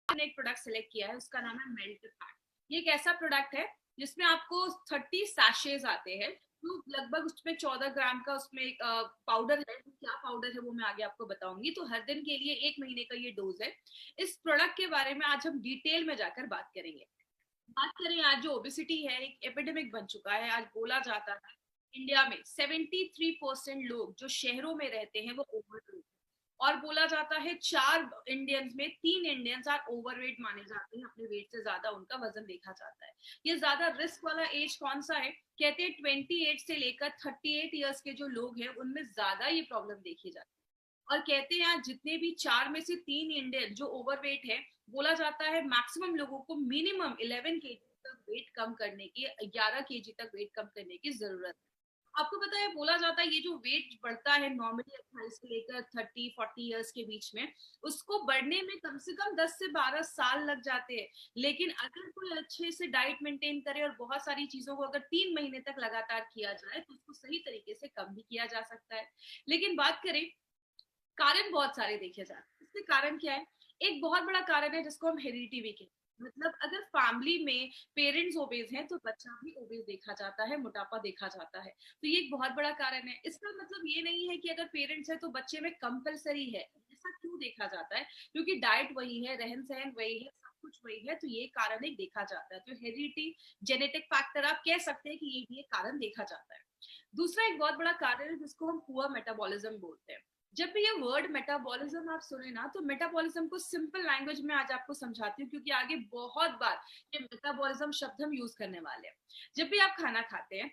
मैंने एक product select किया है, उसका नाम है मेल्ट फैट। ये एक ऐसा प्रोडक्ट है जिसमें आपको 30 सैशेज आते हैं, तो लगभग उसमें 14 ग्राम का उसमें एक पाउडर है। क्या पाउडर है वो मैं आगे आपको बताऊंगी। तो हर दिन के लिए 1 महीने का ये डोज है। इस प्रोडक्ट के बारे में आज हम डिटेल में जाकर बात करेंगे। बात करें, आज जो ओबेसिटी है एक एपिडेमिक बन चुका है। आज बोला जाता है इंडिया में 73% लोग जो शहरों में रहते हैं वो ओवरवेट, और बोला जाता है 4 इंडियंस में 3 इंडियंस आर ओवरवेट माने जाते हैं। अपने वेट से ज्यादा उनका वजन देखा जाता है। ये ज्यादा रिस्क वाला एज कौन सा है? कहते हैं 28 से लेकर 38 ईयर्स के जो लोग हैं उनमें ज्यादा ये प्रॉब्लम देखी जाती है। और कहते हैं आज जितने भी 4 में से 3 इंडियन जो ओवरवेट है, बोला जाता है मैक्सिमम लोगों को मिनिमम 11 केजी तक वेट कम करने की, 11 केजी तक वेट कम करने की जरूरत है। आपको पता है, बोला जाता है ये जो वेट बढ़ता है नॉर्मली 28 से लेकर 30-40 इयर्स के बीच में, उसको बढ़ने में कम से कम 10 से 12 साल लग जाते हैं। लेकिन अगर कोई अच्छे से डाइट मेंटेन करे और बहुत सारी चीजों को अगर 3 महीने तक लगातार किया जाए तो उसको सही तरीके से कम भी किया जा सकता है। लेकिन बात करें, कारण बहुत सारे देखे जाते हैं। इसके कारण क्या है? एक बहुत बड़ा कारण है जिसको हम हेरिडिटी भी कहते हैं। मतलब अगर फैमिली में पेरेंट्स ओबेज हैं तो बच्चा भी ओबेज देखा जाता है, मोटापा देखा जाता है। तो ये एक बहुत बड़ा कारण है। इसका मतलब ये नहीं है कि अगर पेरेंट्स है तो बच्चे में कंपलसरी है। ऐसा क्यों देखा जाता है? क्योंकि डाइट वही है, रहन सहन वही है, सब कुछ वही है, तो ये कारण एक देखा जाता है। तो हेरिडिटी, जेनेटिक फैक्टर आप कह सकते हैं कि ये भी एक कारण देखा जाता है। दूसरा एक बहुत बड़ा कारण है जिसको हम पुअर मेटाबॉलिज्म बोलते हैं। जब भी ये वर्ड मेटाबॉलिज्म आप सुने ना, तो मेटाबॉलिज्म को सिंपल लैंग्वेज में आज आपको समझाती हूँ, क्योंकि आगे बहुत बार ये मेटाबॉलिज्म शब्द हम यूज करने वाले हैं। जब भी आप खाना खाते हैं,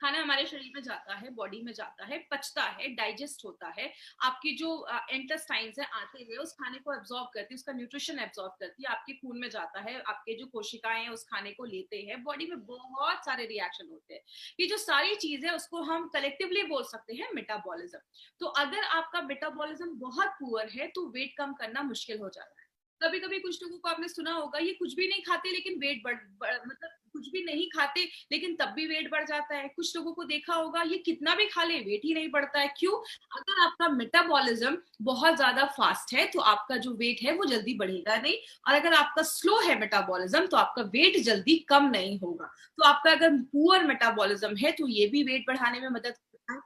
खाना हमारे शरीर में जाता है, बॉडी में जाता है, पचता है, डाइजेस्ट होता है। आपकी जो इंटेस्टाइन्स है आते हुए उस खाने को एब्जॉर्ब करती है, उसका न्यूट्रिशन एब्जॉर्ब करती है, आपके खून में जाता है, आपके जो कोशिकाएं हैं उस खाने को लेते हैं, बॉडी में बहुत सारे रिएक्शन होते हैं। ये जो सारी चीजें उसको हम कलेक्टिवली बोल सकते हैं मेटाबॉलिज्म। तो अगर आपका मेटाबॉलिज्म बहुत पुअर है तो वेट कम करना मुश्किल हो जाता है। कभी कभी कुछ लोगों को आपने सुना होगा, ये कुछ भी नहीं खाते लेकिन वेट मतलब कुछ भी नहीं खाते लेकिन तब भी वेट बढ़ जाता है। कुछ लोगों को देखा होगा, ये कितना भी खा ले वेट ही नहीं बढ़ता है। क्यों? अगर आपका मेटाबॉलिज्म बहुत ज्यादा फास्ट है तो आपका जो वेट है वो जल्दी बढ़ेगा नहीं, और अगर आपका स्लो है मेटाबॉलिज्म तो आपका वेट जल्दी कम नहीं होगा। तो आपका अगर पुअर मेटाबॉलिज्म है तो ये भी वेट बढ़ाने में मदद करता है।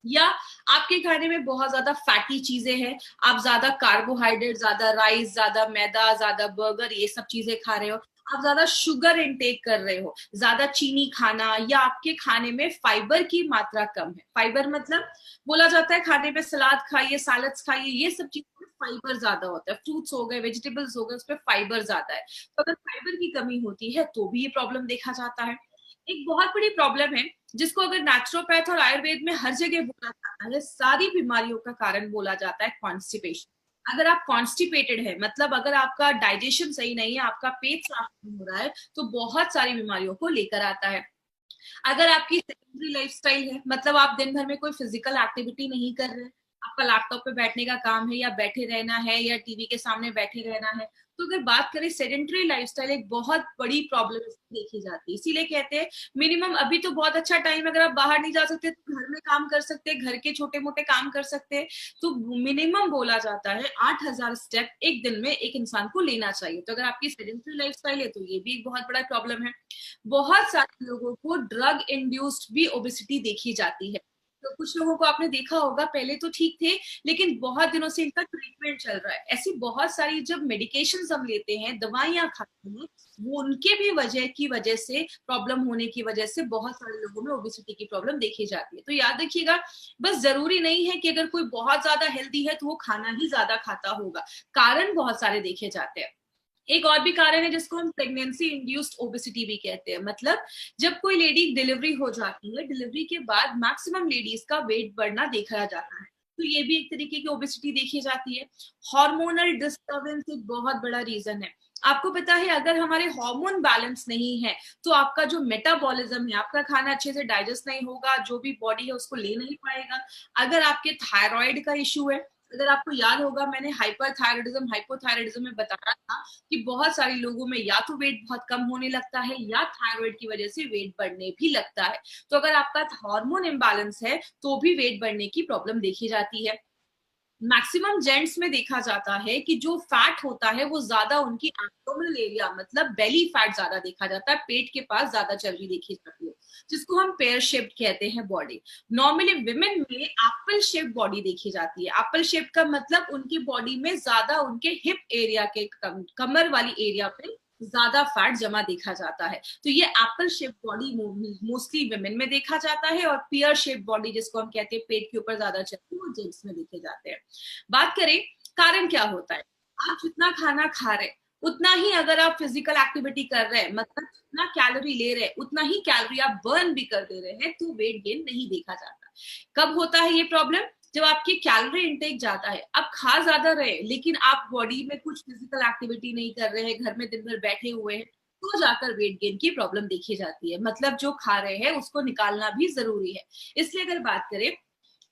या आपके खाने में बहुत ज्यादा फैटी चीजें हैं, आप ज्यादा कार्बोहाइड्रेट, ज्यादा राइस, ज्यादा मैदा, ज्यादा बर्गर, ये सब चीजें खा रहे हो, आप ज्यादा शुगर इनटेक कर रहे हो, ज्यादा चीनी खाना, या आपके खाने में फाइबर की मात्रा कम है। फाइबर मतलब बोला जाता है खाने में सलाद खाइए, सैलड्स खाइए, ये सब चीजों में फाइबर ज्यादा होता है। फ्रूट्स हो गए, वेजिटेबल्स हो गए, उसमें फाइबर ज्यादा है। तो अगर फाइबर की कमी होती है तो भी ये प्रॉब्लम देखा जाता है। एक बहुत बड़ी प्रॉब्लम है जिसको अगर नेचुरोपैथ और आयुर्वेद में हर जगह बोला जाता है, सारी बीमारियों का कारण बोला जाता है कॉन्स्टिपेशन। अगर आप कॉन्स्टिपेटेड है, मतलब अगर आपका डाइजेशन सही नहीं है, आपका पेट साफ नहीं हो रहा है, तो बहुत सारी बीमारियों को लेकर आता है। अगर आपकी सेडेंटरी लाइफस्टाइल है, मतलब आप दिन भर में कोई फिजिकल एक्टिविटी नहीं कर रहे, आपका लैपटॉप पे बैठने का काम है, या बैठे रहना है, या टीवी के सामने बैठे रहना है, तो अगर बात करें सेडेंटरी लाइफस्टाइल एक बहुत बड़ी प्रॉब्लम देखी जाती है। इसीलिए कहते हैं मिनिमम, अभी तो बहुत अच्छा टाइम, अगर आप बाहर नहीं जा सकते तो घर में काम कर सकते हैं, घर के छोटे मोटे काम कर सकते हैं। तो मिनिमम बोला जाता है 8,000 स्टेप एक दिन में एक इंसान को लेना चाहिए। तो अगर आपकी सेडेंटरी लाइफस्टाइल है तो ये भी एक बहुत बड़ा प्रॉब्लम है। बहुत सारे लोगों को ड्रग इंड्यूस्ड भी ओबेसिटी देखी जाती है। तो कुछ लोगों को आपने देखा होगा, पहले तो ठीक थे लेकिन बहुत दिनों से इनका ट्रीटमेंट चल रहा है। ऐसी बहुत सारी जब मेडिकेशन हम लेते हैं, दवाइयां खाते हैं, वो उनके भी वजह से प्रॉब्लम होने की वजह से बहुत सारे लोगों में ओबेसिटी की प्रॉब्लम देखी जाती है। तो याद रखिएगा, बस जरूरी नहीं है कि अगर कोई बहुत ज्यादा हेल्दी है तो वो खाना ही ज्यादा खाता होगा। कारण बहुत सारे देखे जाते हैं। एक और भी कारण है जिसको हम प्रेगनेंसी इंड्यूस्ड ओबेसिटी भी कहते हैं। मतलब जब कोई लेडी डिलीवरी हो जाती है, डिलीवरी के बाद मैक्सिमम लेडीज का वेट बढ़ना देखा जाता है, तो ये भी एक तरीके की ओबेसिटी देखी जाती है। हार्मोनल डिस्टर्बेंस एक बहुत बड़ा रीजन है। आपको पता है, अगर हमारे हार्मोन बैलेंस नहीं है तो आपका जो मेटाबॉलिज्म है, आपका खाना अच्छे से डाइजेस्ट नहीं होगा, जो भी बॉडी है उसको ले नहीं पाएगा। अगर आपके थायराइड का इश्यू है, अगर आपको याद होगा मैंने हाइपरथायराइडिज्म हाइपोथायराइडिज्म में बताया था कि बहुत सारे लोगों में या तो वेट बहुत कम होने लगता है या थायराइड की वजह से वेट बढ़ने भी लगता है। तो अगर आपका हार्मोन इम्बैलेंस है तो भी वेट बढ़ने की प्रॉब्लम देखी जाती है। मैक्सिमम जेंट्स में देखा जाता है कि जो फैट होता है वो ज्यादा उनकी एब्डोमिनल एरिया मतलब बेली फैट ज्यादा देखा जाता है, पेट के पास ज्यादा चर्बी देखी जाती है, जिसको हम पेयर शेप्ड कहते हैं बॉडी। नॉर्मली विमेन में एप्पल शेप्ड बॉडी देखी जाती है। एप्पल शेप का मतलब उनकी बॉडी में ज्यादा उनके हिप एरिया के कमर वाली एरिया पे ज्यादा फैट जमा देखा जाता है। तो ये Apple shape body mostly women में देखा जाता है, और पियर शेप बॉडी जिसको हम कहते हैं पेट के ऊपर ज्यादा चलती है, वो जेंट्स में देखे जाते हैं। बात करें कारण क्या होता है, आप जितना खाना खा रहे उतना ही अगर आप फिजिकल एक्टिविटी कर रहे हैं, मतलब जितना कैलोरी ले रहे हैं उतना ही कैलोरी आप बर्न भी कर दे रहे हैं, तो वेट गेन नहीं देखा जाता। कब होता है ये प्रॉब्लम, जब आपकी कैलोरी इंटेक ज्यादा है, आप खा ज्यादा रहे लेकिन आप बॉडी में कुछ फिजिकल एक्टिविटी नहीं कर रहे हैं, घर में दिन भर बैठे हुए हैं, तो जाकर वेट गेन की प्रॉब्लम देखी जाती है। मतलब जो खा रहे हैं उसको निकालना भी जरूरी है। इसलिए अगर बात करें,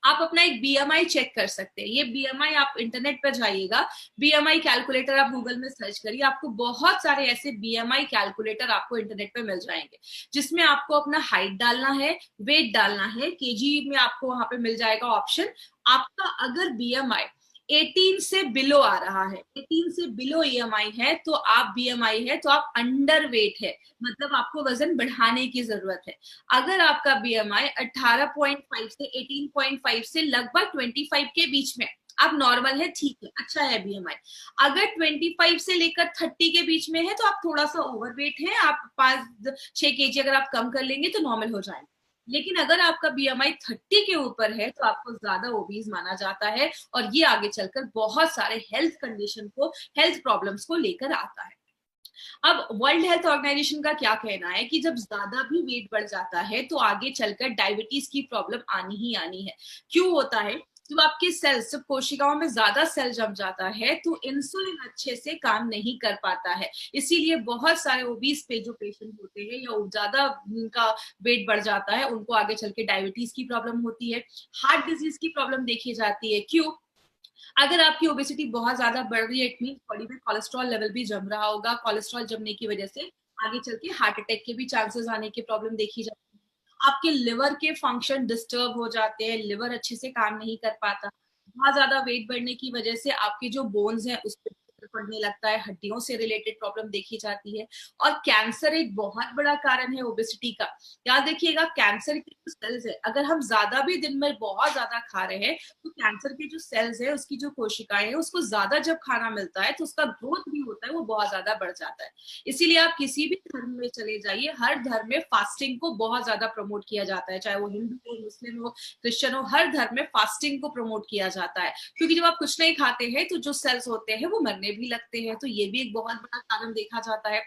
आप अपना एक बीएमआई चेक कर सकते हैं। ये बीएमआई आप इंटरनेट पर जाइएगा, बीएमआई कैलकुलेटर आप गूगल में सर्च करिए, आपको बहुत सारे ऐसे बीएमआई कैलकुलेटर आपको इंटरनेट पे मिल जाएंगे, जिसमें आपको अपना हाइट डालना है, वेट डालना है, केजी में आपको वहां पे मिल जाएगा ऑप्शन। आपका अगर बीएमआई 18 से बिलो आ रहा है, 18 से बिलो ईएमआई है तो आप बीएमआई है तो आप अंडर वेट है, मतलब आपको वजन बढ़ाने की जरूरत है। अगर आपका बीएमआई 18.5 से 18.5 से लगभग 25 के बीच में, आप नॉर्मल है, ठीक है, अच्छा है बीएमआई। अगर 25 से लेकर 30 के बीच में है तो आप थोड़ा सा ओवरवेट है, आप 5-6 केजी अगर आप कम कर लेंगे तो नॉर्मल हो जाएगा। लेकिन अगर आपका बीएमआई 30 के ऊपर है तो आपको ज्यादा ओबीज माना जाता है, और ये आगे चलकर बहुत सारे हेल्थ कंडीशन को, हेल्थ प्रॉब्लम्स को लेकर आता है। अब वर्ल्ड हेल्थ ऑर्गेनाइजेशन का क्या कहना है कि जब ज्यादा भी वेट बढ़ जाता है तो आगे चलकर डायबिटीज की प्रॉब्लम आनी ही आनी है। क्यों होता है, जब आपके सेल्स, जब कोशिकाओं में ज्यादा सेल जम जाता है तो इंसुलिन अच्छे से काम नहीं कर पाता है। इसीलिए बहुत सारे ओबीस पे जो पेशेंट होते हैं या ज्यादा उनका वेट बढ़ जाता है, उनको आगे चल के डायबिटीज की प्रॉब्लम होती है, हार्ट डिजीज की प्रॉब्लम देखी जाती है। क्यों, अगर आपकी ओबेसिटी बहुत ज्यादा बढ़ रही है, इट मीन बॉडी में कोलेस्ट्रॉल लेवल भी जम रहा होगा, कोलेस्ट्रॉल जमने की वजह से आगे चल के हार्ट अटैक के भी चांसेस आने की प्रॉब्लम देखी जाती है। आपके लिवर के फंक्शन डिस्टर्ब हो जाते हैं, लिवर अच्छे से काम नहीं कर पाता। बहुत ज्यादा वेट बढ़ने की वजह से आपके जो बोन्स हैं उस पर पड़ने लगता है, हड्डियों से रिलेटेड प्रॉब्लम देखी जाती है। और कैंसर एक बहुत बड़ा कारण है ओबेसिटी का। याद रखिएगा, कैंसर के जो सेल्स है, अगर हम ज्यादा भी दिन में बहुत ज्यादा खा रहे हैं तो कैंसर के जो सेल्स है, उसकी जो कोशिकाएं है, उसको ज्यादा जब खाना मिलता है तो उसका ग्रोथ भी होता है, वो बहुत ज्यादा बढ़ जाता है। इसीलिए आप किसी भी धर्म में चले जाइए, हर धर्म में फास्टिंग को बहुत ज्यादा प्रमोट किया जाता है, चाहे वो हिंदू हो, मुस्लिम हो, क्रिश्चियन हो, हर धर्म में फास्टिंग को प्रमोट किया जाता है। क्योंकि जब आप कुछ नहीं खाते हैं तो जो सेल्स होते हैं वो मरने भी लगते हैं, तो ये भी एक बहुत बड़ा कारण देखा जाता है।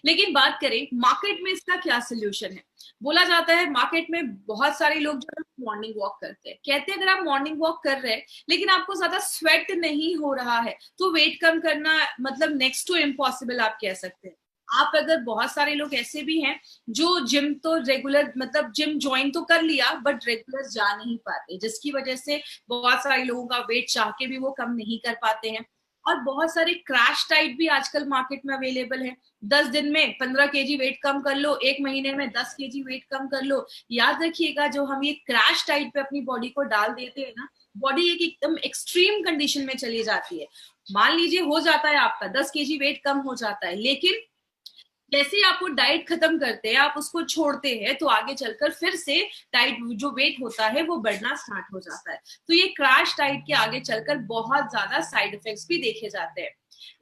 लेकिन बात करें मार्केट में इसका क्या सोल्यूशन है, बोला जाता है मार्केट में बहुत सारे लोग जो मॉर्निंग वॉक करते हैं, कहते हैं अगर आप मॉर्निंग वॉक कर रहे हैं लेकिन आपको ज्यादा स्वेट नहीं हो रहा है तो वेट कम करना मतलब नेक्स्ट टू इम्पॉसिबल आप कह सकते हैं। आप अगर, बहुत सारे लोग ऐसे भी हैं जो जिम तो रेगुलर, मतलब जिम ज्वाइन तो कर लिया बट रेगुलर जा नहीं पाते, जिसकी वजह से बहुत सारे लोगों का वेट चाह के भी वो कम नहीं कर पाते हैं। और बहुत सारे क्रैश डाइट भी आजकल मार्केट में अवेलेबल है। 10 दिन में 15 केजी वेट कम कर लो, एक महीने में 10 केजी वेट कम कर लो। याद रखिएगा, जो हम ये क्रैश डाइट पे अपनी बॉडी को डाल देते हैं ना, बॉडी एक एकदम एक्सट्रीम कंडीशन में चली जाती है। मान लीजिए हो जाता है आपका 10 केजी वेट कम हो जाता है, लेकिन जैसे ही आप वो डाइट खत्म करते हैं, आप उसको छोड़ते हैं, तो आगे चलकर फिर से डाइट जो वेट होता है वो बढ़ना स्टार्ट हो जाता है। तो ये क्रैश डाइट के आगे चलकर बहुत ज्यादा साइड इफेक्ट्स भी देखे जाते हैं।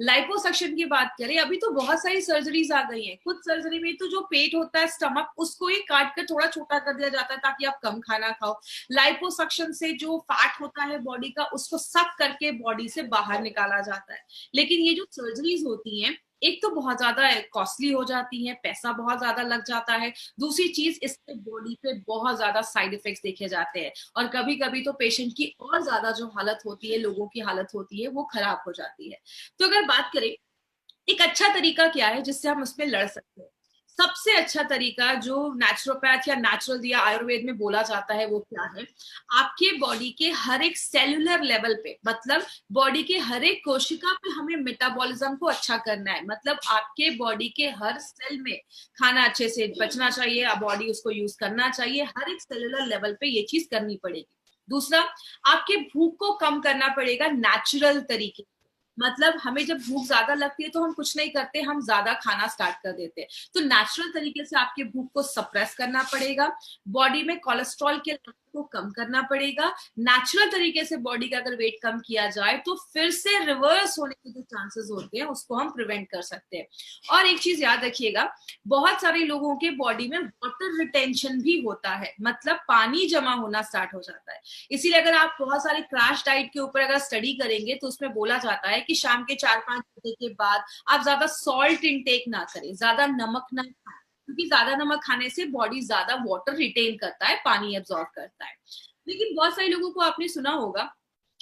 लाइपोसक्शन की बात करें, अभी तो बहुत सारी सर्जरीज आ गई हैं। कुछ सर्जरी में तो जो पेट होता है, स्टमक, उसको ही काट कर थोड़ा छोटा कर दिया जाता है ताकि आप कम खाना खाओ। लाइपोसक्शन से जो फैट होता है बॉडी का, उसको सक करके बॉडी से बाहर निकाला जाता है। लेकिन ये जो सर्जरीज होती हैं, एक तो बहुत ज्यादा कॉस्टली हो जाती है, पैसा बहुत ज्यादा लग जाता है। दूसरी चीज, इससे बॉडी पे बहुत ज्यादा साइड इफेक्ट्स देखे जाते हैं, और कभी कभी तो पेशेंट की और ज्यादा जो हालत होती है, लोगों की हालत होती है, वो खराब हो जाती है। तो अगर बात करें एक अच्छा तरीका क्या है जिससे हम उसमें लड़ सकते हैं, सबसे अच्छा तरीका जो नेचुरोपैथ या नेचुरल या आयुर्वेद में बोला जाता है वो क्या है, आपके बॉडी के हर एक सेलुलर लेवल पे, मतलब बॉडी के हर एक कोशिका पे हमें मेटाबॉलिज्म को अच्छा करना है। मतलब आपके बॉडी के हर सेल में खाना अच्छे से बचना चाहिए, बॉडी उसको यूज करना चाहिए, हर एक सेलुलर लेवल पे ये चीज करनी पड़ेगी। दूसरा, आपके भूख को कम करना पड़ेगा नेचुरल तरीके। मतलब हमें जब भूख ज्यादा लगती है तो हम कुछ नहीं करते, हम ज्यादा खाना स्टार्ट कर देते हैं। तो नेचुरल तरीके से आपके भूख को सप्रेस करना पड़ेगा, बॉडी में कोलेस्ट्रॉल के लेवल को कम करना पड़ेगा। नेचुरल तरीके से बॉडी का अगर वेट कम किया जाए तो फिर से रिवर्स होने के जो चांसेस होते हैं उसको हम प्रिवेंट कर सकते हैं। और एक चीज याद रखिएगा, बहुत सारे लोगों के बॉडी में वाटर रिटेंशन भी होता है, मतलब पानी जमा होना स्टार्ट हो जाता है। इसीलिए अगर आप बहुत सारे क्रैश डाइट के ऊपर अगर स्टडी करेंगे तो उसमें बोला जाता है कि शाम के 4-5 बजे के बाद आप ज्यादा सॉल्ट इनटेक ना करें, ज्यादा नमक ना खाएं, क्योंकि ज्यादा नमक खाने से बॉडी ज्यादा वाटर रिटेन करता है, पानी एब्जॉर्ब करता है। लेकिन बहुत सारे लोगों को आपने सुना होगा,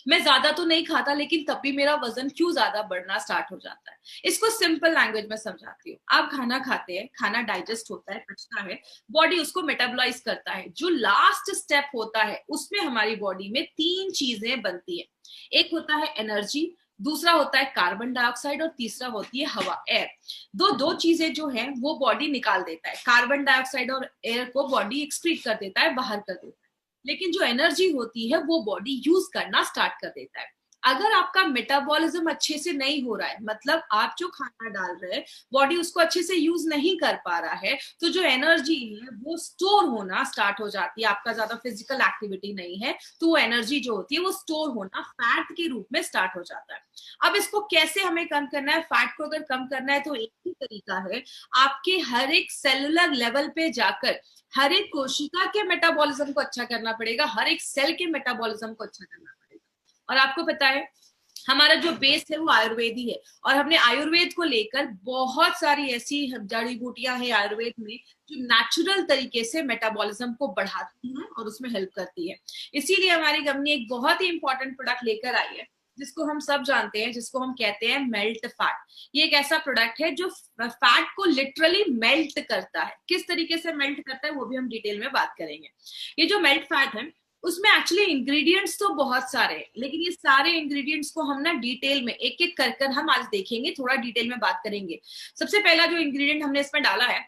मैं ज्यादा तो नहीं खाता लेकिन तब भी मेरा वजन क्यों ज्यादा बढ़ना स्टार्ट हो जाता है। इसको सिंपल लैंग्वेज में समझाती हूँ। आप खाना खाते हैं, खाना डाइजेस्ट होता है, पचता है, बॉडी उसको मेटाबोलाइज करता है। जो लास्ट स्टेप होता है उसमें हमारी बॉडी में 3 चीजें बनती है। एक होता है एनर्जी, दूसरा होता है कार्बन डाइऑक्साइड और तीसरा होती है हवा, एयर। दो चीजें जो है वो बॉडी निकाल देता है। कार्बन डाइऑक्साइड और एयर को बॉडी एक्सक्रीट कर देता है, बाहर कर देता है। लेकिन जो एनर्जी होती है वो बॉडी यूज करना स्टार्ट कर देता है। अगर आपका मेटाबॉलिज्म अच्छे से नहीं हो रहा है, मतलब आप जो खाना डाल रहे हैं बॉडी उसको अच्छे से यूज नहीं कर पा रहा है, तो जो एनर्जी है वो स्टोर होना स्टार्ट हो जाती है। आपका ज्यादा फिजिकल एक्टिविटी नहीं है तो वो एनर्जी जो होती है वो स्टोर होना फैट के रूप में स्टार्ट हो जाता है। अब इसको कैसे हमें कम करना है? फैट को अगर कम करना है तो एक ही तरीका है, आपके हर एक सेलुलर लेवल पे जाकर हर एक कोशिका के मेटाबॉलिज्म को अच्छा करना पड़ेगा, हर एक सेल के मेटाबॉलिज्म को अच्छा करना पड़ेगा। और आपको पता है हमारा जो बेस है वो आयुर्वेद ही है, और हमने आयुर्वेद को लेकर बहुत सारी ऐसी जड़ी बूटियां हैं आयुर्वेद में जो नेचुरल तरीके से मेटाबॉलिज्म को बढ़ाती हैं और उसमें हेल्प करती है। इसीलिए हमारी कंपनी एक बहुत ही इंपॉर्टेंट प्रोडक्ट लेकर आई है जिसको हम सब जानते हैं, जिसको हम कहते हैं मेल्ट फैट। ये एक ऐसा प्रोडक्ट है जो फैट को लिटरली मेल्ट करता है। किस तरीके से मेल्ट करता है वो भी हम डिटेल में बात करेंगे। ये जो मेल्ट फैट है उसमें एक्चुअली इंग्रेडिएंट्स तो बहुत सारे हैं, लेकिन ये सारे इंग्रेडिएंट्स को हम ना डिटेल में एक एक कर कर हम आज देखेंगे, थोड़ा डिटेल में बात करेंगे। सबसे पहला जो इंग्रेडिएंट हमने इसमें डाला है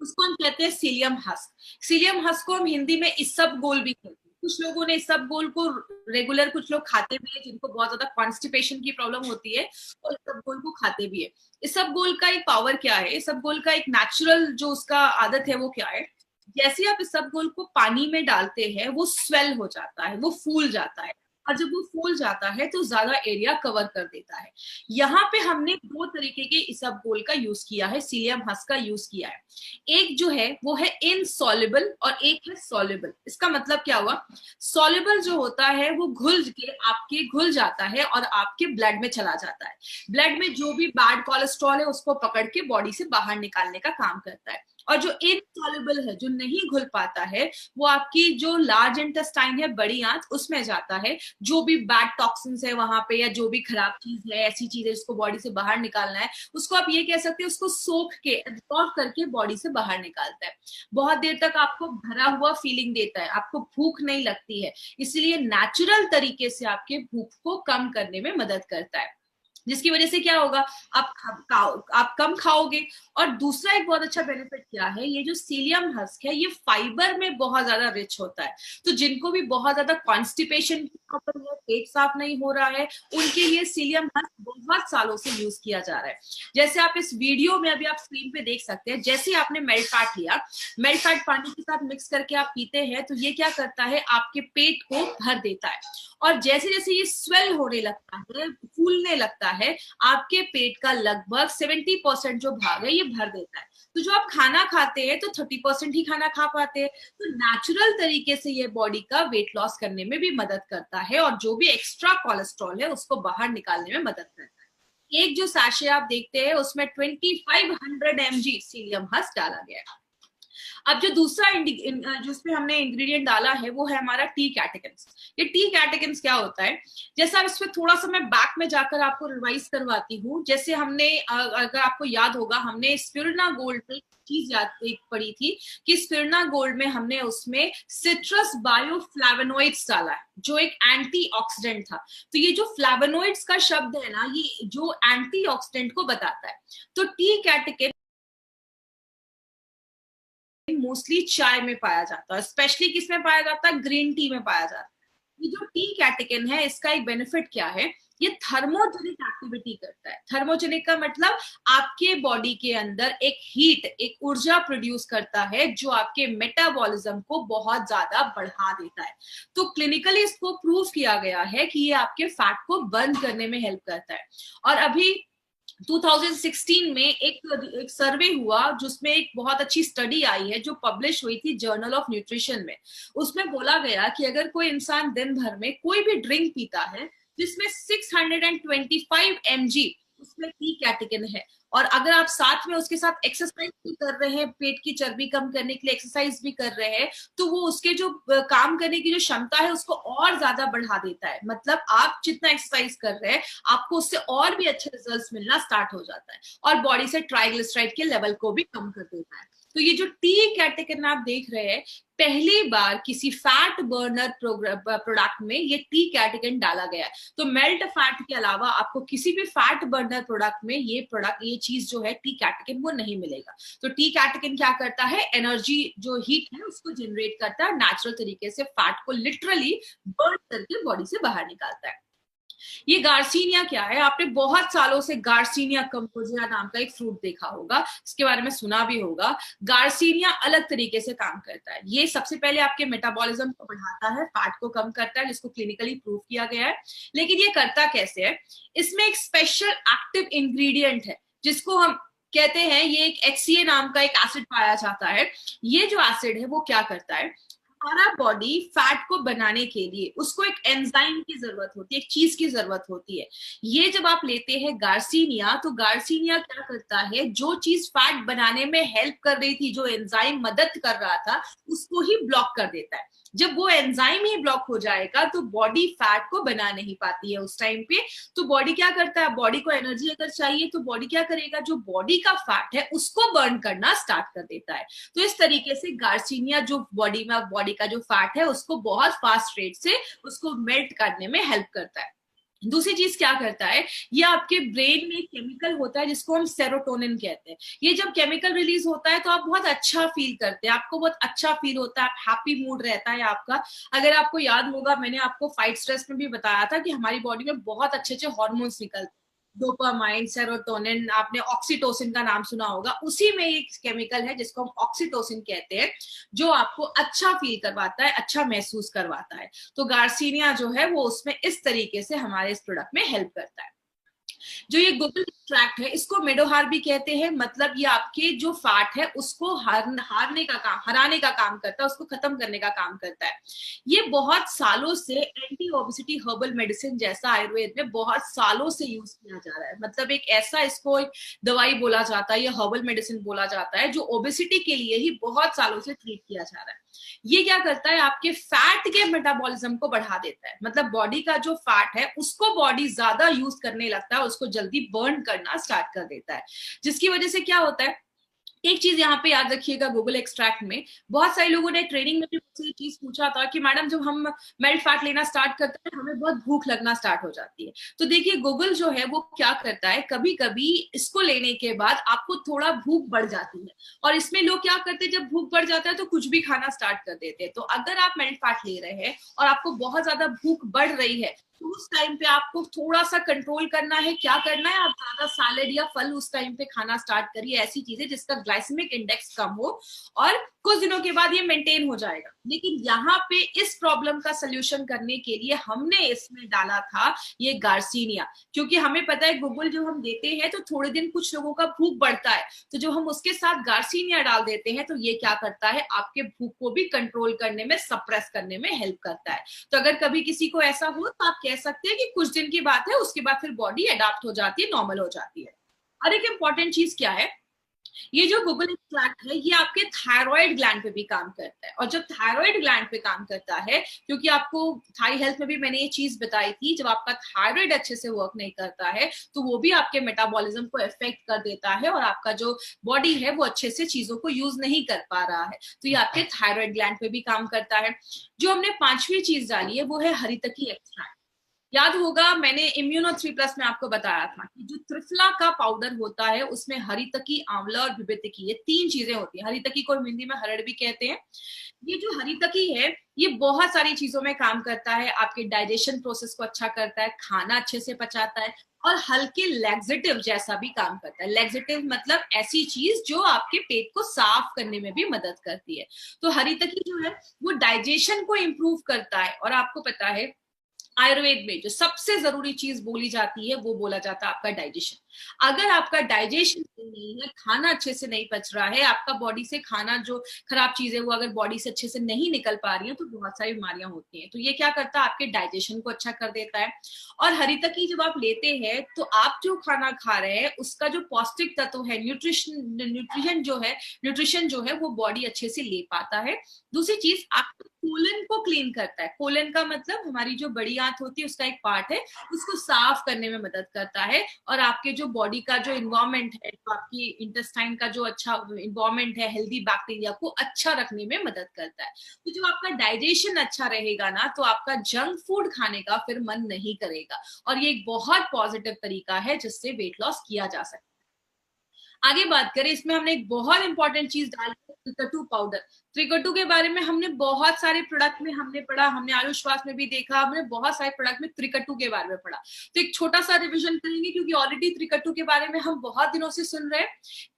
उसको हम कहते हैं सीलियम हस्क। सीलियम हस्क को हम हिंदी में इसबगोल भी कहते हैं। कुछ लोगों ने इसबगोल को रेगुलर, कुछ लोग खाते भी है जिनको बहुत ज्यादा कॉन्स्टिपेशन की प्रॉब्लम होती है और इसबगोल को खाते भी है। इसबगोल का एक पावर क्या है, इसबगोल का एक नेचुरल जो उसका आदत है वो क्या है, जैसे आप इसबगोल को पानी में डालते हैं वो स्वेल हो जाता है, वो फूल जाता है, और जब वो फूल जाता है तो ज्यादा एरिया कवर कर देता है। यहाँ पे हमने 2 तरीके के इसबगोल का यूज किया है, सीलियम हस्क का यूज किया है। एक जो है वो है इनसॉल्युबल और एक है सॉल्युबल। इसका मतलब क्या हुआ, सॉल्युबल जो होता है वो घुल जाता है और आपके ब्लड में चला जाता है। ब्लड में जो भी बैड कोलेस्ट्रॉल है उसको पकड़ के बॉडी से बाहर निकालने का काम करता है। और जो इनसॉल्युबल है, जो नहीं घुल पाता है, वो आपकी जो लार्ज इंटेस्टाइन है, बड़ी आंत, उसमें जाता है। जो भी बैड टॉक्सिन्स है वहां पे या जो भी खराब चीज है, ऐसी चीज है जिसको बॉडी से बाहर निकालना है, उसको आप ये कह सकते हैं उसको सोख के एब्जॉर्ब करके बॉडी से बाहर निकालता है। बहुत देर तक आपको भरा हुआ फीलिंग देता है, आपको भूख नहीं लगती है, इसलिए नेचुरल तरीके से आपके भूख को कम करने में मदद करता है। जिसकी वजह से क्या होगा, आप कम खाओगे। और दूसरा एक बहुत अच्छा बेनिफिट क्या है, ये जो सीलियम हस्क है ये फाइबर में बहुत ज्यादा रिच होता है। तो जिनको भी बहुत ज्यादा कॉन्स्टिपेशन की प्रॉब्लम है, पेट साफ नहीं हो रहा है, उनके लिए सीलियम हस्क बहुत सालों से यूज किया जा रहा है। जैसे आप इस वीडियो में अभी आप स्क्रीन पे देख सकते हैं, जैसे आपने मेल्ट फैट लिया, मेल्ट फैट पानी के साथ मिक्स करके आप पीते हैं तो ये क्या करता है, आपके पेट को भर देता है। और जैसे जैसे ये स्वेल होने लगता है, फूलने लगता है, आपके पेट का लगभग 70% जो भाग है ये भर देता है। तो जो आप खाना खाते हैं तो 30% ही खाना खा पाते हैं। तो नेचुरल तरीके से ये बॉडी का वेट लॉस करने में भी मदद करता है और जो भी एक्स्ट्रा कोलेस्ट्रॉल है उसको बाहर निकालने में मदद करता है। एक जो सैशे आप देखते हैं उसमें 2500 mg सीलियम हस्क डाला गया है। अब जो दूसरा जिसमें हमने इंग्रेडिएंट डाला है वो है हमारा टी कैटेकिन्स। ये टी कैटेकिन्स क्या होता है, जैसा इसमें थोड़ा सा मैं बैक में जाकर आपको रिवाइज करवाती हूँ। जैसे हमने अगर आपको याद होगा, हमने स्पिरुलिना गोल्ड पे चीज एक पढ़ी थी कि स्पिरुलिना गोल्ड में हमने उसमें सिट्रस बायोफ्लैवोनॉइड्स डाला है जो एक एंटीऑक्सीडेंट था। तो ये जो फ्लैवोनॉइड्स का शब्द है ना, ये जो एंटीऑक्सीडेंट को बताता है। तो टी कैटेकिन मोस्टली चाय में पाया जाता है, स्पेशली किस में पाया जाता है, ग्रीन टी में पाया जाता है। ये जो टी कैटेकिन है इसका एक बेनिफिट क्या है, ये थर्मोजेनिक एक्टिविटी करता है। थर्मोजेनिक का मतलब आपके बॉडी के अंदर एक हीट, एक ऊर्जा प्रोड्यूस करता है जो आपके मेटाबॉलिज्म को बहुत ज्यादा बढ़ा देता है। तो क्लिनिकली इसको प्रूव किया गया है कि ये आपके फैट को बर्न करने में हेल्प करता है। और अभी 2016 में एक सर्वे हुआ जिसमें एक बहुत अच्छी स्टडी आई है जो पब्लिश हुई थी जर्नल ऑफ न्यूट्रिशन में। उसमें बोला गया कि अगर कोई इंसान दिन भर में कोई भी ड्रिंक पीता है जिसमें 625 mg उसमें टी कैटेकिन है, और अगर आप साथ में उसके साथ एक्सरसाइज भी कर रहे हैं, पेट की चर्बी कम करने के लिए एक्सरसाइज भी कर रहे हैं, तो वो उसके जो काम करने की जो क्षमता है उसको और ज्यादा बढ़ा देता है। मतलब आप जितना एक्सरसाइज कर रहे हैं आपको उससे और भी अच्छे रिजल्ट्स मिलना स्टार्ट हो जाता है, और बॉडी से ट्राइग्लिसराइड के लेवल को भी कम कर देता है। तो ये जो टी कैटेकिन आप देख रहे हैं, पहली बार किसी फैट बर्नर प्रोडक्ट में ये टी कैटेकिन डाला गया है। तो मेल्ट फैट के अलावा आपको किसी भी फैट बर्नर प्रोडक्ट में ये चीज जो है टी कैटेकिन वो नहीं मिलेगा। तो टी कैटेकिन क्या करता है, एनर्जी जो हीट है उसको जनरेट करता है, नेचुरल तरीके से फैट को लिटरली बर्न करके बॉडी से बाहर निकालता है। ये गार्सिनिया क्या है, आपने बहुत सालों से गार्सिनिया कंपोजिया नाम का एक फ्रूट देखा होगा, इसके बारे में सुना भी होगा। गार्सिनिया अलग तरीके से काम करता है। ये सबसे पहले आपके मेटाबॉलिज्म को बढ़ाता है, फैट को कम करता है, जिसको क्लिनिकली प्रूव किया गया है। लेकिन ये करता कैसे है, इसमें एक स्पेशल एक्टिव इंग्रेडिएंट है जिसको हम कहते हैं, ये एक HCA नाम का एक एसिड पाया जाता है। ये जो एसिड है वो क्या करता है, हमारा बॉडी फैट को बनाने के लिए उसको एक एंजाइम की जरूरत होती है, एक चीज की जरूरत होती है। ये जब आप लेते हैं गार्सिनिया, तो गार्सिनिया क्या करता है, जो चीज फैट बनाने में हेल्प कर रही थी, जो एंजाइम मदद कर रहा था, उसको ही ब्लॉक कर देता है। जब वो एंजाइम ही ब्लॉक हो जाएगा तो बॉडी फैट को बना नहीं पाती है उस टाइम पे। तो बॉडी क्या करता है, बॉडी को एनर्जी अगर चाहिए तो बॉडी क्या करेगा, जो बॉडी का फैट है उसको बर्न करना स्टार्ट कर देता है। तो इस तरीके से गार्सिनिया जो बॉडी का जो फैट है उसको बहुत फास्ट रेट से उसको मेल्ट करने में हेल्प करता है। दूसरी चीज क्या करता है, ये आपके ब्रेन में एक केमिकल होता है जिसको हम सेरोटोनिन कहते हैं। ये जब केमिकल रिलीज होता है तो आप बहुत अच्छा फील करते हैं, आपको बहुत अच्छा फील होता है, आप हैप्पी मूड रहता है आपका। अगर आपको याद होगा, मैंने आपको फाइट स्ट्रेस में भी बताया था कि हमारी बॉडी में बहुत अच्छे अच्छे हॉर्मोन्स निकलते हैं, डोपामाइन, सेरोटोनिन, आपने ऑक्सीटोसिन का नाम सुना होगा। उसी में एक केमिकल है जिसको हम ऑक्सीटोसिन कहते हैं, जो आपको अच्छा फील करवाता है, अच्छा महसूस करवाता है। तो गार्सिनिया जो है वो उसमें इस तरीके से हमारे इस प्रोडक्ट में हेल्प करता है। जो ये गुगल एक्सट्रैक्ट है इसको मेडोहार भी कहते हैं, मतलब ये आपके जो फैट है उसको हराने का काम करता है, उसको खत्म करने का काम करता है। ये बहुत सालों से एंटी ओबेसिटी हर्बल मेडिसिन जैसा आयुर्वेद में बहुत सालों से यूज किया जा रहा है। मतलब एक ऐसा, इसको एक दवाई बोला जाता है या हर्बल मेडिसिन बोला जाता है, जो ओबेसिटी के लिए ही बहुत सालों से ट्रीट किया जा रहा है। ये क्या करता है, आपके फैट के मेटाबॉलिज्म को बढ़ा देता है। मतलब बॉडी का जो फैट है उसको बॉडी ज्यादा यूज करने लगता है, उसको जल्दी बर्न करना स्टार्ट कर देता है। जिसकी वजह से क्या होता है, एक चीज यहाँ पे याद रखिएगा, गूगल एक्सट्रैक्ट में बहुत सारे लोगों ने ट्रेनिंग में भी मुझसे ये चीज पूछा था कि मैडम जब हम मेल्ट फैट लेना स्टार्ट करते हैं हमें बहुत भूख लगना स्टार्ट हो जाती है। तो देखिए गूगल जो है वो क्या करता है, कभी कभी इसको लेने के बाद आपको थोड़ा भूख बढ़ जाती है, और इसमें लोग क्या करते हैं, जब भूख बढ़ जाता है तो कुछ भी खाना स्टार्ट कर देते हैं। तो अगर आप मेल्ट फैट ले रहे हैं और आपको बहुत ज्यादा भूख बढ़ रही है तो उस टाइम पे आपको थोड़ा सा कंट्रोल करना है। क्या करना है, आप ज्यादा सैलेड या फल उस टाइम पे खाना स्टार्ट करिए, ऐसी चीजें जिसका ग्लाइसेमिक इंडेक्स कम हो, और कुछ दिनों के बाद ये मेंटेन हो जाएगा। लेकिन यहाँ पे इस प्रॉब्लम का सोल्यूशन करने के लिए हमने इसमें डाला था ये गार्सिनिया, क्योंकि हमें पता है गूगल जो हम देते हैं तो थोड़े दिन कुछ लोगों का भूख बढ़ता है, तो जो हम उसके साथ गार्सिनिया डाल देते हैं तो ये क्या करता है, आपके भूख को भी कंट्रोल करने में, सप्रेस करने में हेल्प करता है। तो अगर कभी किसी को ऐसा हो तो आप कह सकते हैं कि कुछ दिन की बात है, उसके बाद फिर बॉडी अडॉप्ट हो जाती है, नॉर्मल हो जाती है। और एक इंपॉर्टेंट चीज क्या है, ये जो गूगल एक्सट्रैक्ट है ये आपके थायराइड ग्लैंड पे भी काम करता है। और जब थायराइड ग्लैंड पे काम करता है, क्योंकि आपको थाई हेल्थ में भी मैंने ये चीज बताई थी, जब आपका थायराइड अच्छे से वर्क नहीं करता है तो वो भी आपके मेटाबॉलिज्म को इफेक्ट कर देता है, और आपका जो बॉडी है वो अच्छे से चीजों को यूज नहीं कर पा रहा है। तो ये आपके थायराइड ग्लैंड पे भी काम करता है। जो हमने पांचवी चीज डाली है वो है हरितकी एक्सट्रैक्ट, याद होगा मैंने इम्यूनो 3+ में आपको बताया था कि जो त्रिफला का पाउडर होता है उसमें हरितकी, आंवला और विभितकी, ये 3 चीजें होती हैं। हरितकी को हिंदी में हरड़ भी कहते हैं। ये जो हरितकी है ये बहुत सारी चीजों में काम करता है, आपके डाइजेशन प्रोसेस को अच्छा करता है, खाना अच्छे से पचाता है और हल्के लैक्सेटिव जैसा भी काम करता है। लैक्सेटिव मतलब ऐसी चीज जो आपके पेट को साफ करने में भी मदद करती है। तो हरितकी जो है वो डाइजेशन को इम्प्रूव करता है। और आपको पता है आयुर्वेद में जो सबसे जरूरी चीज बोली जाती है वो बोला जाता है आपका डाइजेशन। अगर आपका डाइजेशन नहीं है, खाना अच्छे से नहीं पच रहा है, आपका बॉडी से खाना जो खराब चीजें वो अगर बॉडी से अच्छे से नहीं निकल पा रही है तो बहुत सारी बीमारियां होती हैं। तो ये क्या करता है, आपके डाइजेशन को अच्छा कर देता है। और हरितकी जब आप लेते हैं तो आप जो खाना खा रहे हैं उसका जो पौष्टिक तत्व है, न्यूट्रिशन जो है वो बॉडी अच्छे से ले पाता है। दूसरी चीज, आपके कोलन को क्लीन करता है। कोलन का मतलब हमारी जो बड़ी आंत होती है उसका एक पार्ट है, उसको साफ करने में मदद करता है। और आपके जो बॉडी का जो इन्वायरमेंट है, तो आपकी इंटेस्टाइन का जो अच्छा इन्वायरमेंट है, हेल्दी बैक्टीरिया को अच्छा रखने में मदद करता है। तो जब आपका डाइजेशन अच्छा रहेगा ना तो आपका जंक फूड खाने का फिर मन नहीं करेगा। और ये एक बहुत पॉजिटिव तरीका है जिससे वेट लॉस किया जा सकता है। आगे बात करें, इसमें हमने एक बहुत इंपॉर्टेंट चीज डाली है, त्रिकटु पाउडर। त्रिकटु के बारे में हमने बहुत सारे प्रोडक्ट में हमने पढ़ा, हमने आयुष्वास में भी देखा, हमने बहुत सारे प्रोडक्ट में त्रिकटु के बारे में पढ़ा। तो एक छोटा सा रिवीजन करेंगे क्योंकि ऑलरेडी त्रिकटु के बारे में हम बहुत दिनों से सुन रहे हैं।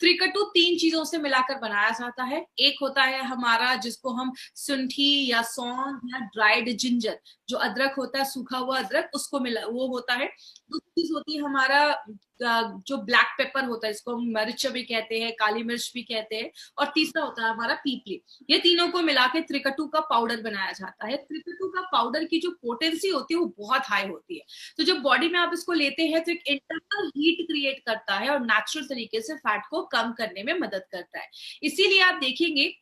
त्रिकटु 3 चीजों से मिलाकर बनाया जाता है। एक होता है हमारा जिसको हम सुंठी या सौंठ या ड्राइड जिंजर, जो अदरक होता है, सूखा हुआ अदरक, उसको मिला वो होता है। दूसरी चीज होती है हमारा जो ब्लैक पेपर होता है, इसको हम मिर्च भी कहते हैं, काली मिर्च भी कहते हैं। और तीसरा होता है हमारा पीपली। ये तीनों को मिला के त्रिकटु का पाउडर बनाया जाता है। त्रिकटु का पाउडर की जो पोटेंसी होती है वो बहुत हाई होती है। तो जब बॉडी में आप इसको लेते हैं तो एक इंटरनल हीट क्रिएट करता है और नेचुरल तरीके से फैट को कम करने में मदद करता है। इसीलिए आप देखेंगे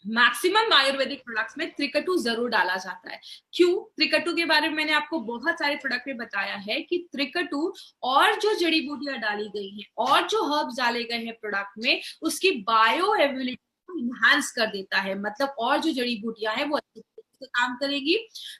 मैक्सिमम आयुर्वेदिक प्रोडक्ट्स में त्रिकटु जरूर डाला जाता है। क्यों? त्रिकटु के बारे में मैंने आपको बहुत सारे प्रोडक्ट में बताया है कि त्रिकटु और जो जड़ी बूटियां डाली गई हैं और जो हर्ब्स डाले गए हैं प्रोडक्ट में, उसकी बायो एबिलिटी को इनहांस कर देता है। मतलब और जो जड़ी बूटियां हैं वो अच्छे से काम करेगी।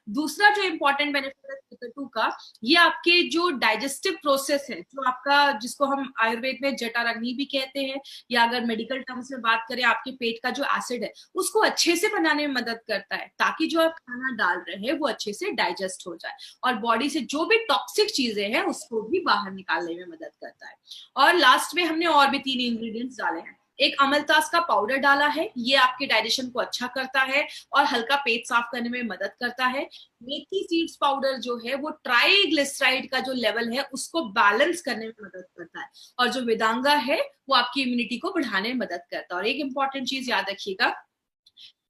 दूसरा जो इंपॉर्टेंट बेनिफिट है त्रिकटु का, ये आपके जो डाइजेस्टिव प्रोसेस है, जो आपका जिसको हम आयुर्वेद में जठराग्नि भी कहते हैं, या अगर मेडिकल टर्म्स में बात करें आपके पेट का जो एसिड है उसको अच्छे से बनाने में मदद करता है, ताकि जो आप खाना डाल रहे हैं वो अच्छे से डाइजेस्ट हो जाए और बॉडी से जो भी टॉक्सिक चीजें हैं उसको भी बाहर निकालने में मदद करता है। और लास्ट में हमने और भी 3 इंग्रेडिएंट्स डाले हैं। एक अमलतास का पाउडर डाला है, ये आपके डाइजेशन को अच्छा करता है और हल्का पेट साफ करने में मदद करता है। मेथी सीड्स पाउडर जो है वो ट्राइग्लिसराइड का जो लेवल है उसको बैलेंस करने में मदद करता है। और जो वेदांगा है वो आपकी इम्यूनिटी को बढ़ाने में मदद करता है। और एक इंपॉर्टेंट चीज याद रखिएगा,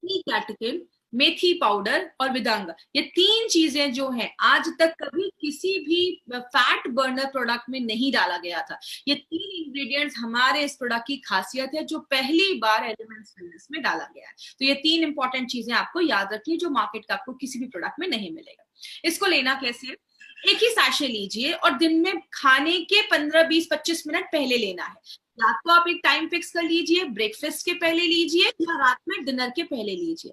कैटकिन, मेथी पाउडर और विदांगा, ये 3 चीजें जो हैं आज तक कभी किसी भी फैट बर्नर प्रोडक्ट में नहीं डाला गया था। ये 3 इंग्रेडिएंट्स हमारे इस प्रोडक्ट की खासियत है जो पहली बार एलिमेंट्स वेलनेस में डाला गया है। तो ये 3 इंपॉर्टेंट चीजें आपको याद रखिए जो मार्केट का आपको किसी भी प्रोडक्ट में नहीं मिलेगा। इसको लेना कैसे है? एक ही सैशे लीजिए और दिन में खाने के 15, 20, 25 मिनट पहले लेना है। या तो आप एक टाइम फिक्स कर लीजिए, ब्रेकफास्ट के पहले लीजिए या रात में डिनर के पहले लीजिए।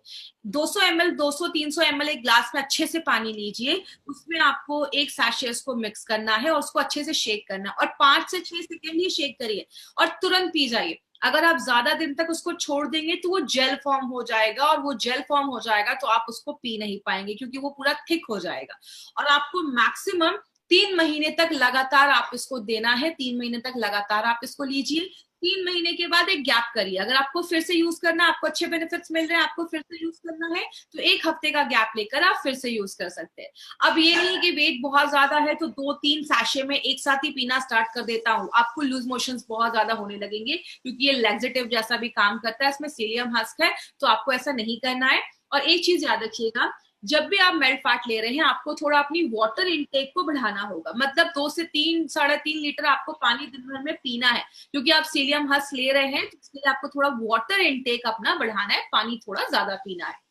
200 ml, 200, 300 ml एक ग्लास में अच्छे से पानी लीजिए, उसमें आपको एक सैशे को मिक्स करना है और उसको अच्छे से शेक करना है और 5 से 6 सेकेंड ही शेक करिए और तुरंत पी जाइए। अगर आप ज्यादा दिन तक उसको छोड़ देंगे तो वो जेल फॉर्म हो जाएगा और वो जेल फॉर्म हो जाएगा तो आप उसको पी नहीं पाएंगे क्योंकि वो पूरा थिक हो जाएगा। और आपको मैक्सिमम 3 महीने तक लगातार आप इसको देना है। 3 महीने तक लगातार आप इसको लीजिए। 3 महीने के बाद एक गैप करिए। अगर आपको फिर से यूज करना, आपको अच्छे बेनिफिट्स मिल रहे हैं, आपको फिर से यूज करना है तो 1 हफ्ते का गैप लेकर आप फिर से यूज कर सकते हैं। अब ये नहीं कि वेट बहुत ज्यादा है तो 2-3 सैशे में एक साथ ही पीना स्टार्ट कर देता हूँ, आपको लूज मोशंस बहुत ज्यादा होने लगेंगे क्योंकि ये लैक्सेटिव जैसा भी काम करता है, इसमें सीलियम हस्क है, तो आपको ऐसा नहीं करना है। और एक चीज याद रखिएगा, जब भी आप मेल्ट फैट ले रहे हैं आपको थोड़ा अपनी वाटर इनटेक को बढ़ाना होगा। मतलब 2 से 3, 3.5 लीटर आपको पानी दिन भर में पीना है क्योंकि आप सीलियम हस्क ले रहे हैं, तो इसलिए आपको थोड़ा वाटर इनटेक अपना बढ़ाना है, पानी थोड़ा ज्यादा पीना है।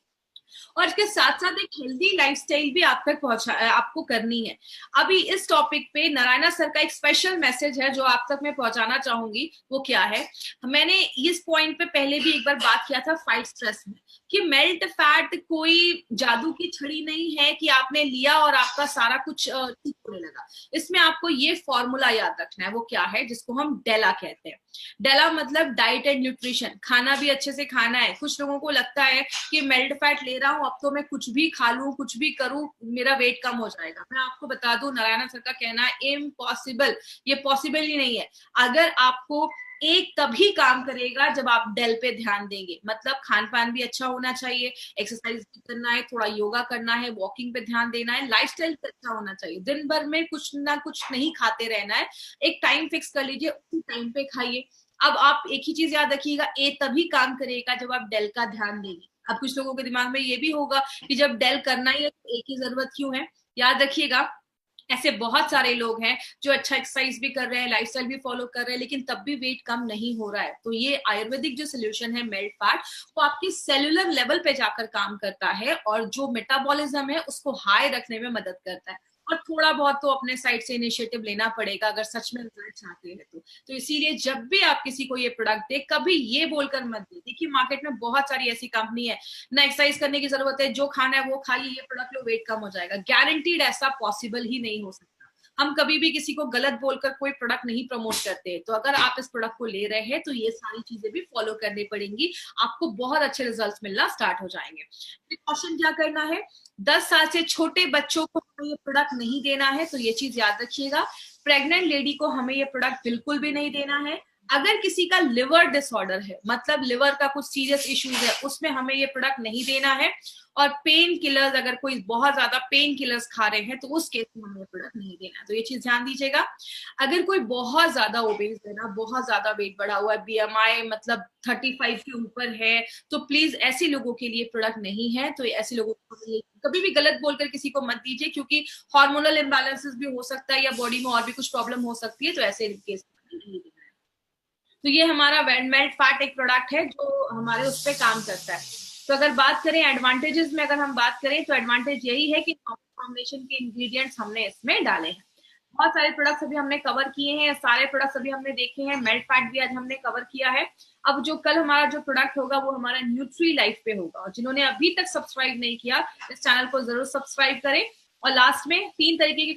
और इसके साथ साथ एक हेल्दी लाइफस्टाइल भी आप तक आपको करनी है। अभी इस टॉपिक पे नारायणा सर का एक स्पेशल मैसेज है जो आप तक मैं पहुंचाना चाहूंगी। वो क्या है, मैंने इस पॉइंट पे पहले भी एक बार बात किया था फाइट स्ट्रेस में, कि मेल्ट फैट कोई जादू की छड़ी नहीं है कि आपने लिया और आपका सारा कुछ ठीक होने लगा। इसमें आपको ये फॉर्मूला याद रखना है। वो क्या है, जिसको हम डेला कहते हैं। डेला मतलब डाइट एंड न्यूट्रिशन, खाना भी अच्छे से खाना है। कुछ लोगों को लगता है कि मेल्ट फैट ले रहा हूं, अब तो मैं कुछ भी खा लूं, कुछ भी करूं, मेरा वेट कम हो जाएगा। मैं आपको बता दूं, नारायण सर का कहना है इम्पॉसिबल, ये पॉसिबल ही नहीं है। अगर आपको एक तभी काम करेगा जब आप डेल पे ध्यान देंगे। मतलब खान पान भी अच्छा होना चाहिए, एक्सरसाइज भी करना है, थोड़ा योगा करना है, वॉकिंग पे ध्यान देना है, लाइफस्टाइल अच्छा होना चाहिए। दिन भर में कुछ ना कुछ नहीं खाते रहना है, एक टाइम फिक्स कर लीजिए, उसी टाइम पे खाइए। अब आप एक ही चीज याद रखिएगा, ए तभी काम करेगा जब आप डेल का ध्यान देंगे। अब कुछ लोगों के दिमाग में ये भी होगा कि जब डेल करना ही है तो ए की जरूरत क्यों है। याद रखिएगा, ऐसे बहुत सारे लोग हैं जो अच्छा एक्सरसाइज भी कर रहे हैं, लाइफस्टाइल भी फॉलो कर रहे हैं, लेकिन तब भी वेट कम नहीं हो रहा है। तो ये आयुर्वेदिक जो सोल्यूशन है मेल्ट फैट, वो आपकी सेलुलर लेवल पे जाकर काम करता है और जो मेटाबॉलिज्म है उसको हाई रखने में मदद करता है। और थोड़ा बहुत तो अपने साइड से इनिशिएटिव लेना पड़ेगा अगर सच में रिजल्ट चाहते हैं तो इसीलिए जब भी आप किसी को ये प्रोडक्ट दे, कभी ये बोलकर मत दे। देखिए मार्केट में बहुत सारी ऐसी कंपनी है, ना एक्सरसाइज करने की जरूरत है, जो खाना है वो खाइए, ये प्रोडक्ट लो, वेट कम हो जाएगा। गारंटीड ऐसा पॉसिबल ही नहीं हो सकता। हम कभी भी किसी को गलत बोलकर कोई प्रोडक्ट नहीं प्रमोट करते। तो अगर आप इस प्रोडक्ट को ले रहे हैं तो ये सारी चीजें भी फॉलो करनी पड़ेंगी, आपको बहुत अच्छे रिजल्ट्स मिलना स्टार्ट हो जाएंगे। प्रिकॉशन क्या करना है, 10 साल से छोटे बच्चों को हमें ये प्रोडक्ट नहीं देना है, तो ये चीज याद रखिएगा। प्रेग्नेंट लेडी को हमें ये प्रोडक्ट बिल्कुल भी नहीं देना है। अगर किसी का लिवर डिसऑर्डर है, मतलब लिवर का कुछ सीरियस इश्यूज है, उसमें हमें ये प्रोडक्ट नहीं देना है। और पेन किलर्स, अगर कोई बहुत ज्यादा पेन किलर्स खा रहे हैं तो उस केस में हमें ये प्रोडक्ट नहीं देना है। तो ये चीज ध्यान दीजिएगा। अगर कोई बहुत ज्यादा ओबेस है ना, बहुत ज्यादा वेट बढ़ा हुआ है, बीएमआई मतलब 35 के ऊपर है, तो प्लीज ऐसे लोगों के लिए प्रोडक्ट नहीं है। तो ऐसे लोगों को कभी भी गलत बोलकर किसी को मत दीजिए, क्योंकि हार्मोनल इम्बैलेंसेस भी हो सकता है या बॉडी में और भी कुछ प्रॉब्लम हो सकती है। तो ऐसे केस में नहीं देना है। तो ये हमारा मेल्ट फैट एक प्रोडक्ट है जो हमारे उस पर काम करता है। तो अगर बात करें एडवांटेजेस में, अगर हम बात करें तो एडवांटेज यही है कि कॉम्बिनेशन के इंग्रेडिएंट्स हमने इसमें डाले हैं। बहुत सारे प्रोडक्ट्स अभी हमने कवर किए हैं, सारे प्रोडक्ट्स अभी हमने देखे हैं, मेल्ट फैट भी आज हमने कवर किया है। अब जो कल हमारा जो प्रोडक्ट होगा वो हमारा न्यूट्री लाइफ पे होगा। और जिन्होंने अभी तक सब्सक्राइब नहीं किया, इस चैनल को जरूर सब्सक्राइब करें। और लास्ट में 3 तरीके के